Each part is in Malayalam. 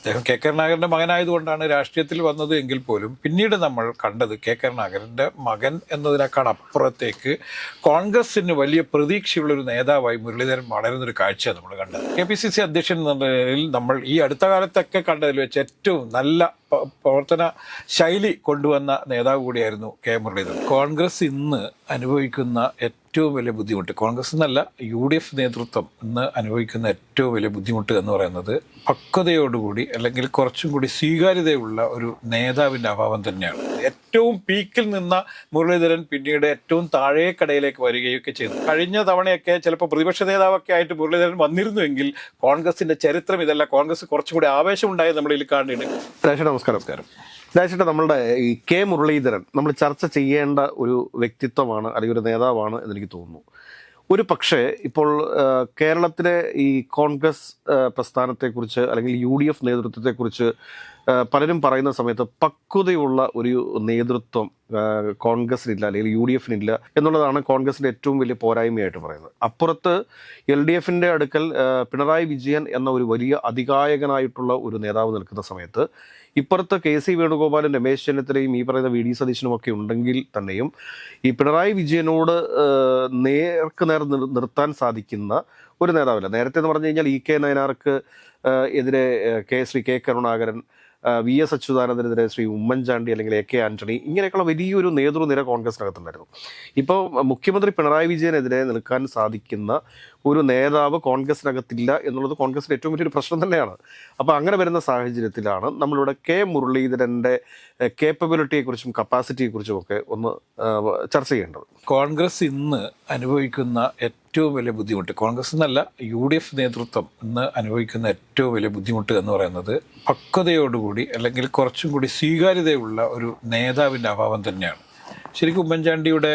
അദ്ദേഹം കെ കരുണാകരൻ്റെ മകനായതുകൊണ്ടാണ് രാഷ്ട്രീയത്തിൽ വന്നത് എങ്കിൽ പോലും പിന്നീട് നമ്മൾ കണ്ടത് കെ കരുണാകരൻ്റെ മകൻ എന്നതിനേക്കാൾ അപ്പുറത്തേക്ക് കോൺഗ്രസിന് വലിയ പ്രതീക്ഷയുള്ളൊരു നേതാവായി മുരളീധരൻ വളരുന്നൊരു കാഴ്ചയാണ് നമ്മൾ കണ്ടത്. KPCC അധ്യക്ഷൻ എന്ന നിലയിൽ നമ്മൾ ഈ അടുത്ത കാലത്തൊക്കെ കണ്ടതിൽ വെച്ച് ഏറ്റവും നല്ല പ്രവർത്തന ശൈലി കൊണ്ടുവന്ന നേതാവ് കൂടിയായിരുന്നു കെ മുരളീധരൻ. കോൺഗ്രസ് ഇന്ന് അനുഭവിക്കുന്ന ഏറ്റവും വലിയ ബുദ്ധിമുട്ട്, കോൺഗ്രസ് എന്നല്ല UDF നേതൃത്വം ഇന്ന് അനുഭവിക്കുന്ന ഏറ്റവും വലിയ ബുദ്ധിമുട്ട് എന്ന് പറയുന്നത് പക്വതയോടുകൂടി അല്ലെങ്കിൽ കുറച്ചും കൂടി സ്വീകാര്യതയുള്ള ഒരു നേതാവിൻ്റെ അഭാവം തന്നെയാണ്. ഏറ്റവും പീക്കിൽ നിന്ന മുരളീധരൻ പിന്നീട് ഏറ്റവും താഴേക്കടയിലേക്ക് വരികയൊക്കെ ചെയ്തു. കഴിഞ്ഞ തവണയൊക്കെ ചിലപ്പോൾ പ്രതിപക്ഷ നേതാവൊക്കെ ആയിട്ട് മുരളീധരൻ വന്നിരുന്നുവെങ്കിൽ കോൺഗ്രസിന്റെ ചരിത്രം ഇതല്ല, കോൺഗ്രസ് കുറച്ചും കൂടി ആവേശമുണ്ടായത് നമ്മൾ ഇതിൽ കാണുന്നുണ്ട്. നമസ്കാരം. രാജേഷേട്ടാ, നമ്മളുടെ ഈ കെ മുരളീധരൻ നമ്മൾ ചർച്ച ചെയ്യേണ്ട ഒരു വ്യക്തിത്വമാണ് അല്ലെങ്കിൽ ഒരു നേതാവാണ് എന്നെനിക്ക് തോന്നുന്നു. ഒരു പക്ഷേ ഇപ്പോൾ കേരളത്തിലെ ഈ കോൺഗ്രസ് പ്രസ്ഥാനത്തെക്കുറിച്ച് അല്ലെങ്കിൽ UDF നേതൃത്വത്തെക്കുറിച്ച് പലരും പറയുന്ന സമയത്ത് പക്വതയുള്ള ഒരു നേതൃത്വം കോൺഗ്രസിനില്ല അല്ലെങ്കിൽ UDFനില്ല എന്നുള്ളതാണ് കോൺഗ്രസിൻ്റെ ഏറ്റവും വലിയ പോരായ്മയായിട്ട് പറയുന്നത്. അപ്പുറത്ത് LDFൻ്റെ അടുക്കൽ പിണറായി വിജയൻ എന്ന ഒരു വലിയ അതികായകനായിട്ടുള്ള ഒരു നേതാവ് നിൽക്കുന്ന സമയത്ത് ഇപ്പുറത്ത് KC വേണുഗോപാലും രമേശ് ചെന്നിത്തലയും ഈ പറയുന്ന VD സതീശനും ഒക്കെ ഉണ്ടെങ്കിൽ തന്നെയും ഈ പിണറായി വിജയനോട് നേർക്ക് നേർ നിർത്താൻ സാധിക്കുന്ന ഒരു നേതാവില്ല. നേരത്തെ എന്ന് പറഞ്ഞു കഴിഞ്ഞാൽ EK നയനാർക്ക് എതിരെ ശ്രീ കെ കരുണാകരൻ, VS അച്യുതാനന്ദനെതിരെ ശ്രീ ഉമ്മൻചാണ്ടി അല്ലെങ്കിൽ AK ആന്റണി, ഇങ്ങനെയൊക്കെയുള്ള വലിയൊരു നേതൃനിര കോൺഗ്രസിനകത്തുണ്ടായിരുന്നു. ഇപ്പോൾ മുഖ്യമന്ത്രി പിണറായി വിജയനെതിരെ നിൽക്കാൻ സാധിക്കുന്ന ഒരു നേതാവ് കോൺഗ്രസിനകത്തില്ല എന്നുള്ളത് കോൺഗ്രസിൻ്റെ ഏറ്റവും വലിയൊരു പ്രശ്നം തന്നെയാണ്. അപ്പോൾ അങ്ങനെ വരുന്ന സാഹചര്യത്തിലാണ് നമ്മളിവിടെ കെ മുരളീധരൻ്റെ കേപ്പബിലിറ്റിയെക്കുറിച്ചും കപ്പാസിറ്റിയെക്കുറിച്ചും ഒക്കെ ഒന്ന് ചർച്ച ചെയ്യേണ്ടത്. കോൺഗ്രസ് ഇന്ന് അനുഭവിക്കുന്ന ഏറ്റവും വലിയ ബുദ്ധിമുട്ട്, കോൺഗ്രസ് എന്നല്ല UDF നേതൃത്വം ഇന്ന് അനുഭവിക്കുന്ന ഏറ്റവും വലിയ ബുദ്ധിമുട്ട് എന്ന് പറയുന്നത് പക്വതയോടുകൂടി അല്ലെങ്കിൽ കുറച്ചും കൂടി സ്വീകാര്യതയുള്ള ഒരു നേതാവിൻ്റെ അഭാവം തന്നെയാണ്. ശരിക്കും ഉമ്മൻചാണ്ടിയുടെ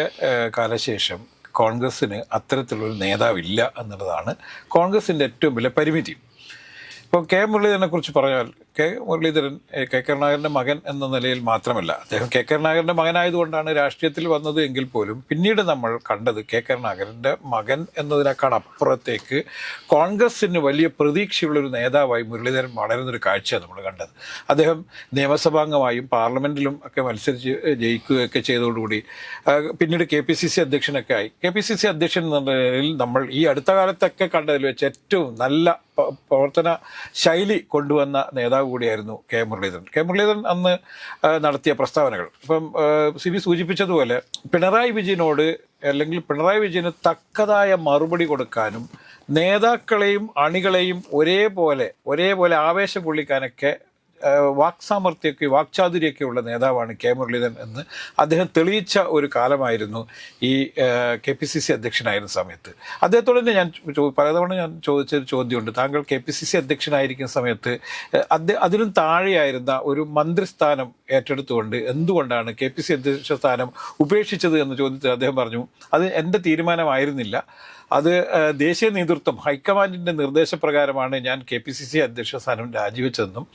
കാലശേഷം കോൺഗ്രസ്സിന് അത്തരത്തിലുള്ളൊരു നേതാവില്ല എന്നുള്ളതാണ് കോൺഗ്രസിൻ്റെ ഏറ്റവും വലിയ പരിമിതി. ഇപ്പോൾ കെ മുരളീധരനെ കുറിച്ച് പറഞ്ഞാൽ കെ മുരളീധരൻ കെ കരുണാകരൻ്റെ മകൻ എന്ന നിലയിൽ മാത്രമല്ല, അദ്ദേഹം കെ കരുണാകരൻ്റെ മകനായതുകൊണ്ടാണ് രാഷ്ട്രീയത്തിൽ വന്നത് എങ്കിൽ പോലും പിന്നീട് നമ്മൾ കണ്ടത് കെ കരുണാകരൻ്റെ മകൻ എന്നതിനേക്കാൾ അപ്പുറത്തേക്ക് കോൺഗ്രസിന് വലിയ പ്രതീക്ഷയുള്ളൊരു നേതാവായി മുരളീധരൻ വളരുന്നൊരു കാഴ്ചയാണ് നമ്മൾ കണ്ടത്. അദ്ദേഹം നിയമസഭാംഗമായും പാർലമെൻറ്റിലും ഒക്കെ മത്സരിച്ച് ജയിക്കുകയൊക്കെ ചെയ്തതോടുകൂടി പിന്നീട് KPCC അധ്യക്ഷനൊക്കെ ആയി. KPCC അധ്യക്ഷൻ എന്ന നിലയിൽ നമ്മൾ ഈ അടുത്ത കാലത്തൊക്കെ കണ്ടതിൽ വെച്ച് ഏറ്റവും നല്ല പ്രവർത്തന ശൈലി കൊണ്ടുവന്ന നേതാവ് കൂടിയായിരുന്നു കെ മുരളീധരൻ. കെ മുരളീധരൻ അന്ന് നടത്തിയ പ്രസ്താവനകൾ ഇപ്പം CB സൂചിപ്പിച്ചതുപോലെ പിണറായി വിജയനോട് അല്ലെങ്കിൽ പിണറായി വിജയന് തക്കതായ മറുപടി കൊടുക്കാനും നേതാക്കളെയും അണികളെയും ഒരേപോലെ ആവേശം കൊള്ളിക്കാനൊക്കെ വാക്സാമർത്ഥ്യമൊക്കെ വാക്ചാതുര്യമൊക്കെ ഉള്ള നേതാവാണ് കെ മുരളീധരൻ എന്ന് അദ്ദേഹം തെളിയിച്ച ഒരു കാലമായിരുന്നു ഈ KPCC അധ്യക്ഷനായിരുന്ന സമയത്ത്. അദ്ദേഹത്തോട് തന്നെ ഞാൻ പലതവണ ചോദിച്ചൊരു ചോദ്യമുണ്ട്. താങ്കൾ KPCC അധ്യക്ഷനായിരിക്കുന്ന സമയത്ത് അതിനും താഴെയായിരുന്ന ഒരു മന്ത്രിസ്ഥാനം ഏറ്റെടുത്തുകൊണ്ട് എന്തുകൊണ്ടാണ് KPCC അധ്യക്ഷ സ്ഥാനം ഉപേക്ഷിച്ചത് എന്ന ചോദ്യത്തിൽ അദ്ദേഹം പറഞ്ഞു, അത് എൻ്റെ തീരുമാനമായിരുന്നില്ല, അത് ദേശീയ നേതൃത്വം ഹൈക്കമാൻഡിൻ്റെ നിർദ്ദേശപ്രകാരമാണ് ഞാൻ KPCC അധ്യക്ഷ സ്ഥാനം രാജിവെച്ചതെന്നും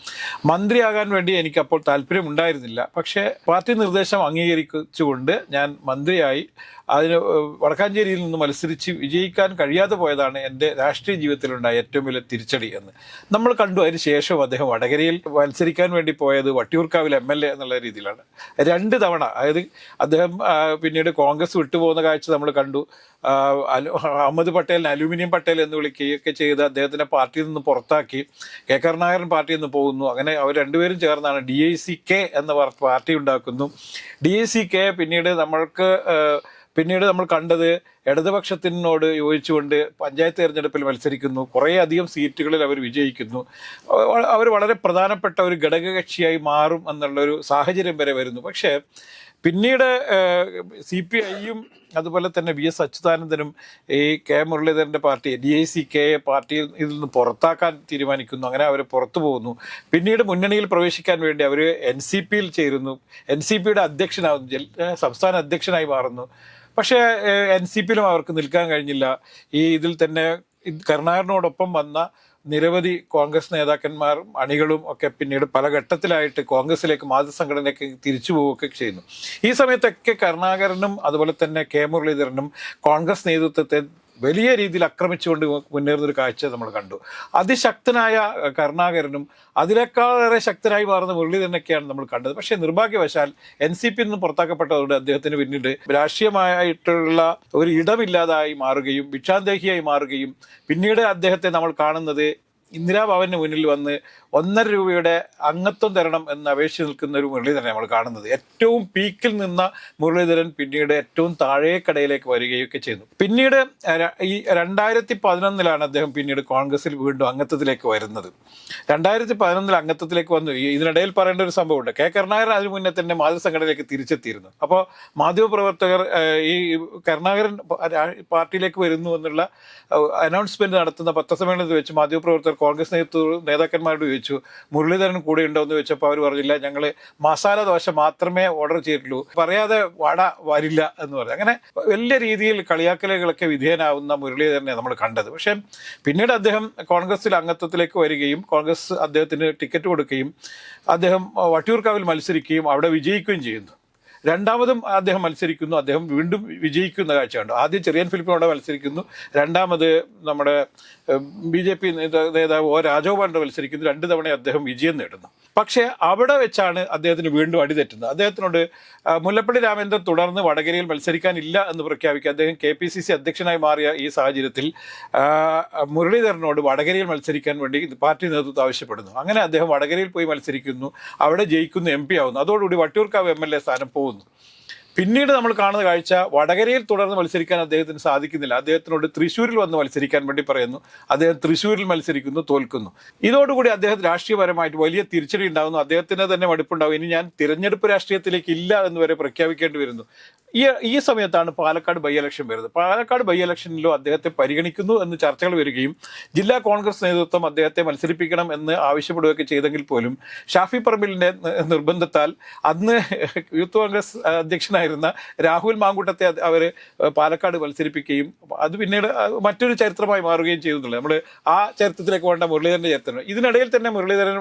മന്ത്രിയാകാൻ വേണ്ടി എനിക്കപ്പോൾ താല്പര്യമുണ്ടായിരുന്നില്ല, പക്ഷേ പാർട്ടി നിർദ്ദേശം അംഗീകരിച്ചുകൊണ്ട് ഞാൻ മന്ത്രിയായി അതിന് വടക്കാഞ്ചേരിയിൽ നിന്ന് മത്സരിച്ച് വിജയിക്കാൻ കഴിയാതെ പോയതാണ് എൻ്റെ രാഷ്ട്രീയ ജീവിതത്തിലുണ്ടായ ഏറ്റവും വലിയ തിരിച്ചടി എന്ന് നമ്മൾ കണ്ടു. അതിന് ശേഷം അദ്ദേഹം വടകരയിൽ മത്സരിക്കാൻ വേണ്ടി പോയത് വട്ടിയൂർക്കാവിൽ MLA എന്നുള്ള രീതിയിലാണ്. 2 തവണ, അതായത് അദ്ദേഹം പിന്നീട് കോൺഗ്രസ് വിട്ടുപോകുന്ന കാഴ്ച നമ്മൾ കണ്ടു. അഹമ്മദ് പട്ടേലിനെ അലൂമിനിയം പട്ടേൽ എന്ന് വിളിക്കുകയൊക്കെ ചെയ്ത് അദ്ദേഹത്തിനെ പാർട്ടിയിൽ നിന്ന് പുറത്താക്കി. കെ കരുണാകരൻ പാർട്ടിയിൽ നിന്ന് പോകുന്നു. അങ്ങനെ അവർ രണ്ടുപേരും ചേർന്നാണ് DICK എന്ന പാർട്ടി ഉണ്ടാക്കുന്നു. DICK പിന്നീട് നമ്മൾ കണ്ടത് ഇടതുപക്ഷത്തിനോട് യോജിച്ചുകൊണ്ട് പഞ്ചായത്ത് തിരഞ്ഞെടുപ്പിൽ മത്സരിക്കുന്നു. കുറേ അധികം സീറ്റുകളിൽ അവർ വിജയിക്കുന്നു. അവർ വളരെ പ്രധാനപ്പെട്ട ഒരു ഘടകകക്ഷിയായി മാറും എന്നുള്ളൊരു സാഹചര്യം വരെ വരുന്നു. പക്ഷേ പിന്നീട് CPIയും അതുപോലെ തന്നെ VS അച്യുതാനന്ദനും ഈ കെ മുരളീധരൻ്റെ പാർട്ടി DICK പാർട്ടിയിൽ ഇതിൽ നിന്ന് പുറത്താക്കാൻ തീരുമാനിക്കുന്നു. അങ്ങനെ അവർ പുറത്തു പോകുന്നു. പിന്നീട് മുന്നണിയിൽ പ്രവേശിക്കാൻ വേണ്ടി അവർ NCPയിൽ ചേരുന്നു. NCPയുടെ അധ്യക്ഷനാകുന്നു, സംസ്ഥാന അധ്യക്ഷനായി മാറുന്നു. പക്ഷേ NCPയിലും അവർക്ക് നിൽക്കാൻ കഴിഞ്ഞില്ല. ഇതിൽ തന്നെ കരുണാകരനോടൊപ്പം വന്ന നിരവധി കോൺഗ്രസ് നേതാക്കന്മാരും അണികളും ഒക്കെ പിന്നീട് പല ഘട്ടത്തിലായിട്ട് കോൺഗ്രസിലേക്ക് മാതൃസംഘടനയിലേക്ക് തിരിച്ചു പോവുകയൊക്കെ ചെയ്യുന്നു. ഈ സമയത്തൊക്കെ കരുണാകരനും അതുപോലെ തന്നെ കെ മുരളീധരനും കോൺഗ്രസ് നേതൃത്വത്തെ വലിയ രീതിയിൽ ആക്രമിച്ചുകൊണ്ട് മുന്നേറുന്നൊരു കാഴ്ച നമ്മൾ കണ്ടു. അതിശക്തനായ കരുണാകരനും അതിനേക്കാളേറെ ശക്തനായി മാറുന്ന മുരളീധരനൊക്കെയാണ് നമ്മൾ കണ്ടത്. പക്ഷേ നിർഭാഗ്യവശാൽ NCP നിന്ന് പുറത്താക്കപ്പെട്ടതോടെ അദ്ദേഹത്തിന് പിന്നീട് രാഷ്ട്രീയമായിട്ടുള്ള ഒരു ഇടമില്ലാതായി മാറുകയും ഭിക്ഷാന്തേഹിയായി മാറുകയും പിന്നീട് അദ്ദേഹത്തെ നമ്മൾ കാണുന്നത് ഇന്ദിരാഭവന് മുന്നിൽ വന്ന് 1.5 രൂപയുടെ അംഗത്വം തരണം എന്ന് അപേക്ഷിച്ച് നിൽക്കുന്ന ഒരു മുരളീധരനെ നമ്മൾ കാണുന്നത്. ഏറ്റവും പീക്കിൽ നിന്ന മുരളീധരൻ പിന്നീട് ഏറ്റവും താഴേക്കടയിലേക്ക് വരികയൊക്കെ ചെയ്യുന്നു. പിന്നീട് ഈ 2011 അദ്ദേഹം പിന്നീട് കോൺഗ്രസിൽ വീണ്ടും അംഗത്വത്തിലേക്ക് വരുന്നത്. 2011 അംഗത്വത്തിലേക്ക് വന്നു. ഇതിനിടയിൽ പറയേണ്ട ഒരു സംഭവമുണ്ട്. കരുണാകരൻ അതിനു മുന്നേ തന്നെ മാതൃസംഘടനയിലേക്ക് തിരിച്ചെത്തിയിരുന്നു. അപ്പോൾ മാധ്യമപ്രവർത്തകർ ഈ കരുണാകരൻ പാർട്ടിയിലേക്ക് വരുന്നു എന്നുള്ള അനൗൺസ്മെന്റ് നടത്തുന്ന പത്രസമ്മേളനത്തിൽ വെച്ച് മാധ്യമപ്രവർത്തകർ കോൺഗ്രസ് നേതാക്കന്മാരോട് ചോദിച്ചു, മുരളീധരൻ കൂടെ ഉണ്ടോ എന്ന് ചോദിച്ചപ്പോൾ അവർ പറഞ്ഞില്ല, ഞങ്ങൾ മസാല ദോശ മാത്രമേ ഓർഡർ ചെയ്തിട്ടുള്ളൂ, പറയാതെ വട വരില്ല എന്ന് പറഞ്ഞു. അങ്ങനെ വലിയ രീതിയിൽ കളിയാക്കലുകളൊക്കെ വിധേയനാവുന്ന മുരളീധരനെ നമ്മൾ കണ്ടത്. പക്ഷേ പിന്നീട് അദ്ദേഹം കോൺഗ്രസിൽ അംഗത്വത്തിലേക്ക് വരികയും കോൺഗ്രസ് അദ്ദേഹത്തിന് ടിക്കറ്റ് കൊടുക്കുകയും അദ്ദേഹം വട്ടിയൂർക്കാവിൽ മത്സരിക്കുകയും അവിടെ വിജയിക്കുകയും ചെയ്യുന്നു. രണ്ടാമതും അദ്ദേഹം മത്സരിക്കുന്നു, അദ്ദേഹം വീണ്ടും വിജയിക്കുന്ന കാഴ്ച കണ്ടു. ആദ്യം ചെറിയൻ ഫിലിപ്പിനോട് മത്സരിക്കുന്നു, രണ്ടാമത് നമ്മുടെ BJP നേതാവ് രാജഗോപാലിനോട് മത്സരിക്കുന്നു. 2 തവണ അദ്ദേഹം വിജയം നേടുന്നു. പക്ഷേ അവിടെ വെച്ചാണ് അദ്ദേഹത്തിന് വീണ്ടും അടിതെറ്റുന്നത്. അദ്ദേഹത്തിനോട് മുല്ലപ്പള്ളി രാമചന്ദ്രൻ തുടർന്ന് വടകരയിൽ മത്സരിക്കാനില്ല എന്ന് പ്രഖ്യാപിക്കുക. അദ്ദേഹം KPCC അധ്യക്ഷനായി മാറിയ ഈ സാഹചര്യത്തിൽ മുരളീധരനോട് വടകരയിൽ മത്സരിക്കാൻ വേണ്ടി പാർട്ടി നേതൃത്വം ആവശ്യപ്പെടുന്നു. അങ്ങനെ അദ്ദേഹം വടകരയിൽ പോയി മത്സരിക്കുന്നു, അവിടെ ജയിക്കുന്നു, MP ആവുന്നു. അതോടുകൂടി വട്ടിയൂർക്കാവ് MLA സ്ഥാനം പോകുന്നു. പിന്നീട് നമ്മൾ കാണുന്ന കാഴ്ച വടകരയിൽ തുടർന്ന് മത്സരിക്കാൻ അദ്ദേഹത്തിന് സാധിക്കുന്നില്ല. അദ്ദേഹത്തിനോട് തൃശ്ശൂരിൽ വന്ന് മത്സരിക്കാൻ വേണ്ടി പറയുന്നു. അദ്ദേഹം തൃശ്ശൂരിൽ മത്സരിക്കുന്നു, തോൽക്കുന്നു. ഇതോടുകൂടി അദ്ദേഹം രാഷ്ട്രീയപരമായിട്ട് വലിയ തിരിച്ചടി ഉണ്ടാകുന്നു. അദ്ദേഹത്തിന് തന്നെ മടുപ്പുണ്ടാകും. ഇനി ഞാൻ തിരഞ്ഞെടുപ്പ് രാഷ്ട്രീയത്തിലേക്ക് ഇല്ല എന്ന് വരെ പ്രഖ്യാപിക്കേണ്ടി വരുന്നു. ഈ സമയത്താണ് പാലക്കാട് ബൈ ഇലക്ഷൻ വരുന്നത്. പാലക്കാട് ബൈ ഇലക്ഷനിലോ അദ്ദേഹത്തെ പരിഗണിക്കുന്നു എന്ന് ചർച്ചകൾ വരികയും ജില്ലാ കോൺഗ്രസ് നേതൃത്വം അദ്ദേഹത്തെ മത്സരിപ്പിക്കണം എന്ന് ആവശ്യപ്പെടുകയൊക്കെ ചെയ്തെങ്കിൽ പോലും ഷാഫി പറമ്പിലിന്റെ നിർബന്ധത്താൽ അന്ന് യൂത്ത് കോൺഗ്രസ് അധ്യക്ഷനായിരുന്ന രാഹുൽ മാങ്കൂട്ടത്തെ അവർ പാലക്കാട് മത്സരിപ്പിക്കുകയും അത് പിന്നീട് മറ്റൊരു ചരിത്രമായി മാറുകയും ചെയ്തിട്ടുള്ളത്. നമ്മൾ ആ ചരിത്രത്തിലേക്ക് വേണ്ട മുരളീധരന്റെ ചരിത്രം. ഇതിനിടയിൽ തന്നെ മുരളീധരൻ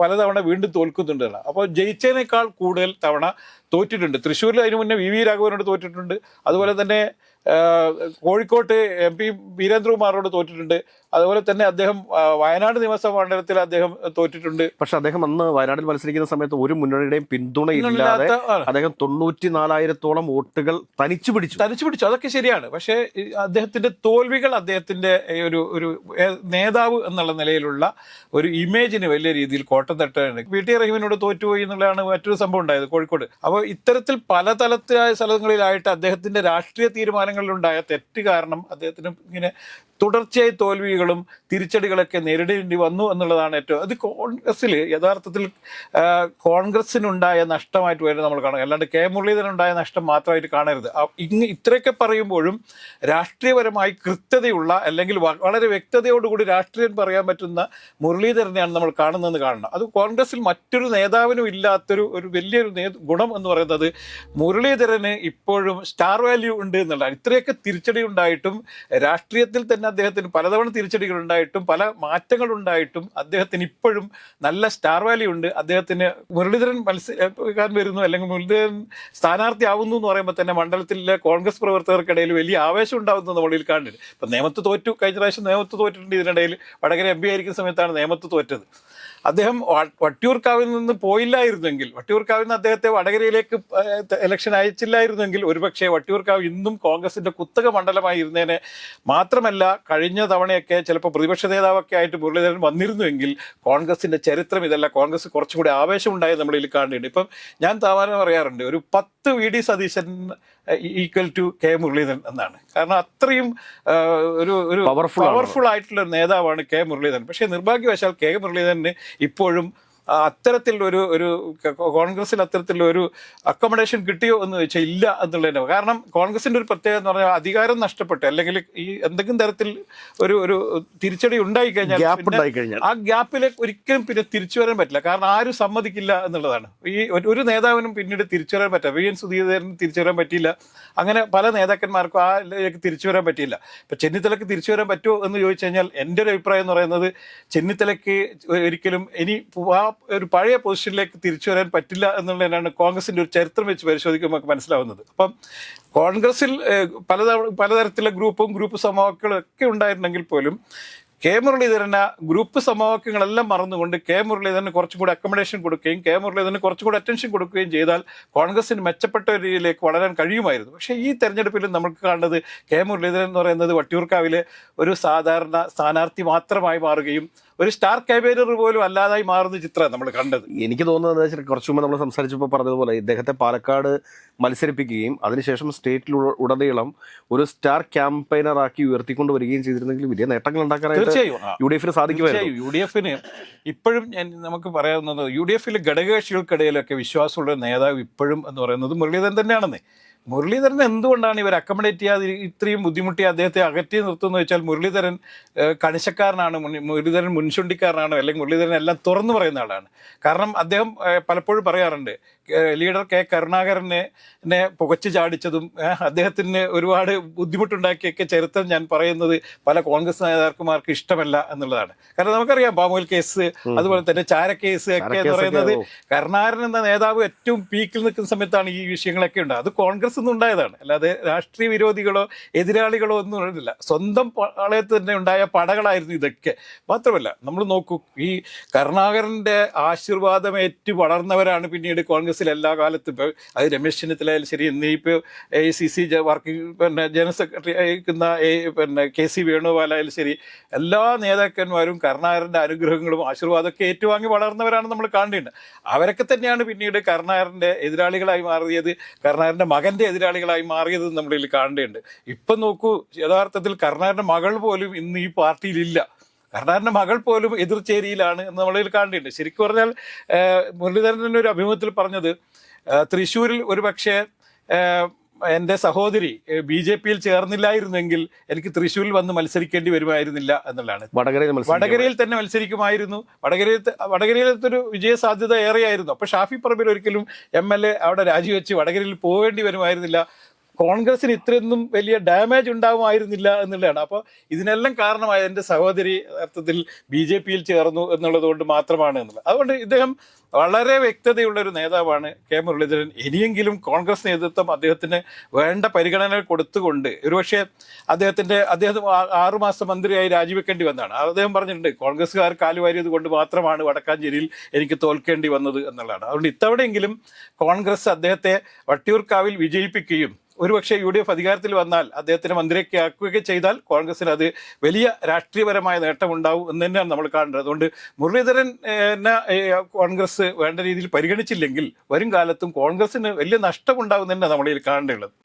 പലതവണ വീണ്ടും തോൽക്കുന്നുണ്ട്. അപ്പോൾ ജയിച്ചതിനേക്കാൾ കൂടുതൽ തവണ തോറ്റിട്ടുണ്ട്. തൃശ്ശൂരിൽ അതിനു മുന്നേ VV രാഘവനോട് തോറ്റിട്ടുണ്ട്. അതുപോലെ തന്നെ കോഴിക്കോട്ട് MP വീരേന്ദ്രകുമാറോട് തോറ്റിട്ടുണ്ട്. അതുപോലെ തന്നെ അദ്ദേഹം വയനാട് നിയമസഭാ മണ്ഡലത്തിൽ അദ്ദേഹം തോറ്റിട്ടുണ്ട്. പക്ഷെ അദ്ദേഹം അന്ന് വയനാട്ടിൽ മത്സരിക്കുന്ന സമയത്ത് ഒരു മുന്നണിയുടെയും പിന്തുണയില്ലാതെ അദ്ദേഹം 94,000-ഓളം വോട്ടുകൾ തനിച്ചു പിടിച്ചു. അതൊക്കെ ശരിയാണ്. പക്ഷേ അദ്ദേഹത്തിന്റെ തോൽവികൾ അദ്ദേഹത്തിന്റെ ഒരു നേതാവ് എന്നുള്ള നിലയിലുള്ള ഒരു ഇമേജിന് വലിയ രീതിയിൽ കോട്ടം തട്ടാണ്. PT റഹീമിനോട് തോറ്റുപോയി എന്നുള്ളതാണ് മറ്റൊരു സംഭവം ഉണ്ടായത് കോഴിക്കോട്. അപ്പോൾ ഇത്തരത്തിൽ പലതലത്തിലായ സ്ഥലങ്ങളിലായിട്ട് അദ്ദേഹത്തിന്റെ രാഷ്ട്രീയ തീരുമാനങ്ങളിലുണ്ടായ തെറ്റ് കാരണം അദ്ദേഹത്തിന് ഇങ്ങനെ തുടർച്ചയായി തോൽവികളും തിരിച്ചടികളൊക്കെ നേരിടേണ്ടി വന്നു എന്നുള്ളതാണ് ഏറ്റവും. അത് കോൺഗ്രസ്സിൽ യഥാർത്ഥത്തിൽ കോൺഗ്രസ്സിനുണ്ടായ നഷ്ടമായിട്ട് വരെ നമ്മൾ കാണുക, അല്ലാണ്ട് മുരളീധരനുണ്ടായ നഷ്ടം മാത്രമായിട്ട് കാണരുത്. ഇത്രയൊക്കെ പറയുമ്പോഴും രാഷ്ട്രീയപരമായി കൃത്യതയുള്ള അല്ലെങ്കിൽ വളരെ വ്യക്തതയോടുകൂടി രാഷ്ട്രീയം പറയാൻ പറ്റുന്ന മുരളീധരനെയാണ് നമ്മൾ കാണുന്നതെന്ന് കാണണം. അത് കോൺഗ്രസ്സിൽ മറ്റൊരു നേതാവിനും ഇല്ലാത്തൊരു വലിയൊരു ഗുണം എന്ന് പറയുന്നത് മുരളീധരന് ഇപ്പോഴും സ്റ്റാർ വാല്യൂ ഉണ്ട് എന്നുള്ളതാണ്. ഇത്രയൊക്കെ തിരിച്ചടി ഉണ്ടായിട്ടും രാഷ്ട്രീയത്തിൽ തന്നെ അദ്ദേഹത്തിന് പലതവണ തിരിച്ചടികൾ ഉണ്ടായിട്ടും പല മാറ്റങ്ങൾ ഉണ്ടായിട്ടും അദ്ദേഹത്തിന് ഇപ്പോഴും നല്ല സ്റ്റാർ വാല്യൂ ഉണ്ട്. അദ്ദേഹത്തിന് മുരളീധരൻ മത്സരിക്കാൻ വരുന്നു അല്ലെങ്കിൽ മുരളീധരൻ സ്ഥാനാർത്ഥിയാവുന്നു എന്ന് പറയുമ്പോൾ തന്നെ മണ്ഡലത്തിലെ കോൺഗ്രസ് പ്രവർത്തകർക്കിടയിൽ വലിയ ആവേശം ഉണ്ടാകുന്നത് നമ്മളിൽ കാണുന്നുണ്ട്. ഇപ്പം നേമത്ത് തോറ്റു, കഴിഞ്ഞ പ്രാവശ്യം നേമത്ത് തോറ്റിട്ടുണ്ട്. ഇതിനിടയിൽ വടകര MP ആയിരിക്കുന്ന സമയത്താണ് നേമത്ത് തോറ്റത്. അദ്ദേഹം വട്ടിയൂർക്കാവിൽ നിന്ന് പോയില്ലായിരുന്നെങ്കിൽ, വട്ടിയൂർക്കാവിൽ നിന്ന് അദ്ദേഹത്തെ വടകരയിലേക്ക് ഇലക്ഷൻ അയച്ചില്ലായിരുന്നെങ്കിൽ ഒരുപക്ഷെ വട്ടിയൂർക്കാവ് ഇന്നും കോൺഗ്രസിന്റെ കുത്തക മണ്ഡലമായി ഇരുന്നേനെ. മാത്രമല്ല കഴിഞ്ഞ തവണയൊക്കെ ചിലപ്പോൾ പ്രതിപക്ഷ നേതാവൊക്കെ ആയിട്ട് മുരളീധരൻ വന്നിരുന്നുവെങ്കിൽ കോൺഗ്രസിന്റെ ചരിത്രം ഇതല്ല. കോൺഗ്രസ് കുറച്ചും കൂടി ആവേശം ഉണ്ടായത് നമ്മളിൽ കാണുന്നുണ്ട്. ഇപ്പം ഞാൻ താവാനം പറയാറുണ്ട്, ഒരു 10 VD Satheesan equal to Muraleedharan എന്നാണ്. കാരണം അത്രയും ഒരു പവർഫുൾ ആയിട്ടുള്ള ഒരു നേതാവാണ് മുരളീധരൻ. പക്ഷേ നിർഭാഗ്യവശാൽ മുരളീധരന് ഇപ്പോഴും അത്തരത്തിലുള്ള കോൺഗ്രസിൽ അത്തരത്തിലുള്ള ഒരു അക്കോമഡേഷൻ കിട്ടിയോ എന്ന് ചോദിച്ചാൽ ഇല്ല എന്നുള്ളതിൻ്റെ. കാരണം കോൺഗ്രസിന്റെ ഒരു പ്രത്യേകത എന്ന് പറഞ്ഞാൽ അധികാരം നഷ്ടപ്പെട്ട് അല്ലെങ്കിൽ ഈ എന്തെങ്കിലും തരത്തിൽ ഒരു തിരിച്ചടി ഉണ്ടായി കഴിഞ്ഞാൽ ആ ഗ്യാപ്പിലേക്ക് ഒരിക്കലും പിന്നെ തിരിച്ചു വരാൻ പറ്റില്ല. കാരണം ആരും സമ്മതിക്കില്ല എന്നുള്ളതാണ്. ഈ ഒരു നേതാവിനും പിന്നീട് തിരിച്ചു വരാൻ പറ്റില്ല. VN സുധീരന് തിരിച്ചു വരാൻ പറ്റിയില്ല. അങ്ങനെ പല നേതാക്കന്മാർക്കും ആ തിരിച്ചു വരാൻ പറ്റിയില്ല. ഇപ്പം ചെന്നിത്തലയ്ക്ക് തിരിച്ചു വരാൻ പറ്റുമോ എന്ന് ചോദിച്ചു കഴിഞ്ഞാൽ എൻ്റെ ഒരു അഭിപ്രായം എന്ന് പറയുന്നത് ചെന്നിത്തലയ്ക്ക് ഒരിക്കലും ഇനി ഒരു പഴയ പൊസിഷനിലേക്ക് തിരിച്ചു വരാൻ പറ്റില്ല എന്നുള്ളതിനാണ് കോൺഗ്രസിന്റെ ഒരു ചരിത്രം വെച്ച് പരിശോധിക്കുമ്പോൾ നമുക്ക് മനസ്സിലാവുന്നത്. അപ്പം കോൺഗ്രസിൽ പലതരത്തിലുള്ള ഗ്രൂപ്പ് സമവാക്യങ്ങളും ഒക്കെ ഉണ്ടായിരുന്നെങ്കിൽ പോലും കെ മുരളീധരന് ഗ്രൂപ്പ് സമവാക്യങ്ങളെല്ലാം മറന്നുകൊണ്ട് കെ മുരളീധരന് കുറച്ചും കൂടി അക്കോമഡേഷൻ കൊടുക്കുകയും കെ മുരളീധരന് കുറച്ചും കൂടി അറ്റൻഷൻ കൊടുക്കുകയും ചെയ്താൽ കോൺഗ്രസിന് മെച്ചപ്പെട്ട ഒരു രീതിയിലേക്ക് വളരാൻ കഴിയുമായിരുന്നു. പക്ഷേ ഈ തെരഞ്ഞെടുപ്പിൽ നമുക്ക് കാണുന്നത് കെ മുരളീധരൻ എന്ന് പറയുന്നത് വട്ടിയൂർക്കാവിലെ ഒരു സാധാരണ സ്ഥാനാർത്ഥി മാത്രമായി മാറുകയും ഒരു സ്റ്റാർ ക്യാമ്പയിനർ പോലും അല്ലാതായി മാറുന്ന ചിത്രമാണ് നമ്മൾ കണ്ടത്. എനിക്ക് തോന്നുന്നത് കുറച്ചു മുമ്പ് നമ്മൾ സംസാരിച്ചപ്പോൾ പറഞ്ഞതുപോലെ ഇദ്ദേഹത്തെ പാലക്കാട് മത്സരിപ്പിക്കുകയും അതിനുശേഷം സ്റ്റേറ്റിൽ ഉടനീളം ഒരു സ്റ്റാർ ക്യാമ്പയിനർ ആക്കി ഉയർത്തിക്കൊണ്ട് വരികയും ചെയ്തിരുന്നെങ്കിൽ വലിയ നേട്ടങ്ങൾ ഉണ്ടാക്കാനായിട്ട് യു ഡി എഫിന് സാധിക്കുമായിരുന്നു. യു ഡി എഫിന് ഇപ്പോഴും നമുക്ക് പറയാവുന്നത് യു ഡി എഫിലെ ഘടകകക്ഷികൾക്കിടയിലൊക്കെ വിശ്വാസമുള്ള നേതാവ് ഇപ്പോഴും എന്ന് പറയുന്നത് മുരളീധരൻ തന്നെയാണെന്ന്. മുരളീധരൻ എന്തുകൊണ്ടാണ് ഇവർ അക്കോമഡേറ്റ് ചെയ്യാതെ ഇത്രയും ബുദ്ധിമുട്ടി അദ്ദേഹത്തെ അകറ്റി നിർത്തുന്നത് വെച്ചാൽ മുരളീധരൻ കണിശക്കാരനാണ്, മുരളീധരൻ മുൻചുണ്ടിക്കാരനാണ്, അല്ലെങ്കിൽ മുരളീധരൻ എല്ലാം തുറന്നു പറയുന്ന ആളാണ്. കാരണം അദ്ദേഹം പലപ്പോഴും പറയാറുണ്ട് ലീഡർ കെ കരുണാകരനെ പുകച്ചു ചാടിച്ചതും അദ്ദേഹത്തിന് ഒരുപാട് ബുദ്ധിമുട്ടുണ്ടാക്കിയൊക്കെ ചരിത്രം ഞാൻ പറയുന്നത് പല കോൺഗ്രസ് നേതാക്കന്മാർക്ക് ഇഷ്ടമല്ല എന്നുള്ളതാണ്. കാരണം നമുക്കറിയാം പാമുൽ കേസ്, അതുപോലെ തന്നെ ചാര കേസ് ഒക്കെ എന്ന് പറയുന്നത് കരുണാകരൻ എന്ന നേതാവ് ഏറ്റവും പീക്കിൽ നിൽക്കുന്ന സമയത്താണ് ഈ വിഷയങ്ങളൊക്കെ ഉണ്ട്. അത് കോൺഗ്രസ് ഒന്നും ഉണ്ടായതാണ്, അല്ലാതെ രാഷ്ട്രീയ വിരോധികളോ എതിരാളികളോ ഒന്നും ഉള്ളതില്ല. സ്വന്തം പാളയത്ത് തന്നെ ഉണ്ടായ പടകളായിരുന്നു ഇതൊക്കെ. മാത്രമല്ല നമ്മൾ നോക്കൂ, ഈ കരുണാകരന്റെ ആശീർവാദമേറ്റ് വളർന്നവരാണ് പിന്നീട് കോൺഗ്രസിൽ എല്ലാ കാലത്തും. ഇപ്പോൾ അത് രമേശ് ചെന്നിത്തലയായാലും ശരി, ഇന്നിപ്പോൾ AICC ജനറൽ സെക്രട്ടറി ആയിരിക്കുന്ന KC വേണുഗോപാലായാലും ശരി, എല്ലാ നേതാക്കന്മാരും കരുണാകരന്റെ അനുഗ്രഹങ്ങളും ആശീർവാദമൊക്കെ ഏറ്റുവാങ്ങി വളർന്നവരാണ് നമ്മൾ കാണേണ്ടത്. അവരൊക്കെ തന്നെയാണ് പിന്നീട് കരുണാകരന്റെ എതിരാളികളായി മാറിയത്, കരുണാകരന്റെ മകന്റെ എതിരാളികളായി മാറിയത് നമ്മളിൽ കാണേണ്ടതുണ്ട്. ഇപ്പം നോക്കൂ, യഥാർത്ഥത്തിൽ കരുണാകരന്റെ മകൾ പോലും ഇന്ന് ഈ പാർട്ടിയിലില്ല. കരുണാകരന്റെ മകൾ പോലും എതിർചേരിയിലാണ് എന്ന് നമ്മളിൽ കാണേണ്ടത്. ശരിക്കും പറഞ്ഞാൽ മുരളീധരൻ ഒരു അഭിമുഖത്തിൽ പറഞ്ഞത് തൃശ്ശൂരിൽ ഒരു പക്ഷേ എൻ്റെ സഹോദരി BJPയിൽ ചേർന്നില്ലായിരുന്നെങ്കിൽ എനിക്ക് തൃശ്ശൂരിൽ വന്ന് മത്സരിക്കേണ്ടി വരുമായിരുന്നില്ല എന്നുള്ളതാണ്. വടകരയിൽ തന്നെ മത്സരിക്കുമായിരുന്നു. വടകരയിലത്തൊരു വിജയ സാധ്യത ഏറെയായിരുന്നു. അപ്പോൾ ഷാഫി പറമ്പിൽ ഒരിക്കലും MLA അവിടെ രാജിവെച്ച് വടകരയിൽ പോകേണ്ടി വരുമായിരുന്നില്ല. കോൺഗ്രസിന് ഇത്രയൊന്നും വലിയ ഡാമേജ് ഉണ്ടാവുമായിരുന്നില്ല എന്നുള്ളതാണ്. അപ്പോൾ ഇതിനെല്ലാം കാരണമായ എൻ്റെ സഹോദരി അർത്ഥത്തിൽ BJPയിൽ ചേർന്നു എന്നുള്ളത് കൊണ്ട് മാത്രമാണ് എന്നുള്ളത്. അതുകൊണ്ട് ഇദ്ദേഹം വളരെ വ്യക്തതയുള്ളൊരു നേതാവാണ് കെ മുരളീധരൻ. ഇനിയെങ്കിലും കോൺഗ്രസ് നേതൃത്വം അദ്ദേഹത്തിന് വേണ്ട പരിഗണന കൊടുത്തുകൊണ്ട്, ഒരുപക്ഷെ അദ്ദേഹം 6 മാസം മന്ത്രിയായി രാജിവെക്കേണ്ടി വന്നതാണ്. അദ്ദേഹം പറഞ്ഞിട്ടുണ്ട് കോൺഗ്രസ്സുകാർ കാലുവാരിയത് കൊണ്ട് മാത്രമാണ് വടക്കാഞ്ചേരിയിൽ എനിക്ക് തോൽക്കേണ്ടി വന്നത് എന്നുള്ളതാണ്. അതുകൊണ്ട് ഇത്തവണയെങ്കിലും കോൺഗ്രസ് അദ്ദേഹത്തെ വട്ടിയൂർക്കാവിൽ വിജയിപ്പിക്കുകയും ഒരുപക്ഷെ UDF അധികാരത്തിൽ വന്നാൽ അദ്ദേഹത്തിന് മന്ത്രിയൊക്കെ ആക്കുകയൊക്കെ ചെയ്താൽ കോൺഗ്രസിന് അത് വലിയ രാഷ്ട്രീയപരമായ നേട്ടമുണ്ടാവും എന്ന് തന്നെയാണ് നമ്മൾ കാണേണ്ടത്. അതുകൊണ്ട് മുരളീധരൻ കോൺഗ്രസ് വേണ്ട രീതിയിൽ പരിഗണിച്ചില്ലെങ്കിൽ വരും കാലത്തും കോൺഗ്രസിന് വലിയ നഷ്ടമുണ്ടാകും തന്നെ നമ്മളിൽ കാണേണ്ടതുള്ളത്.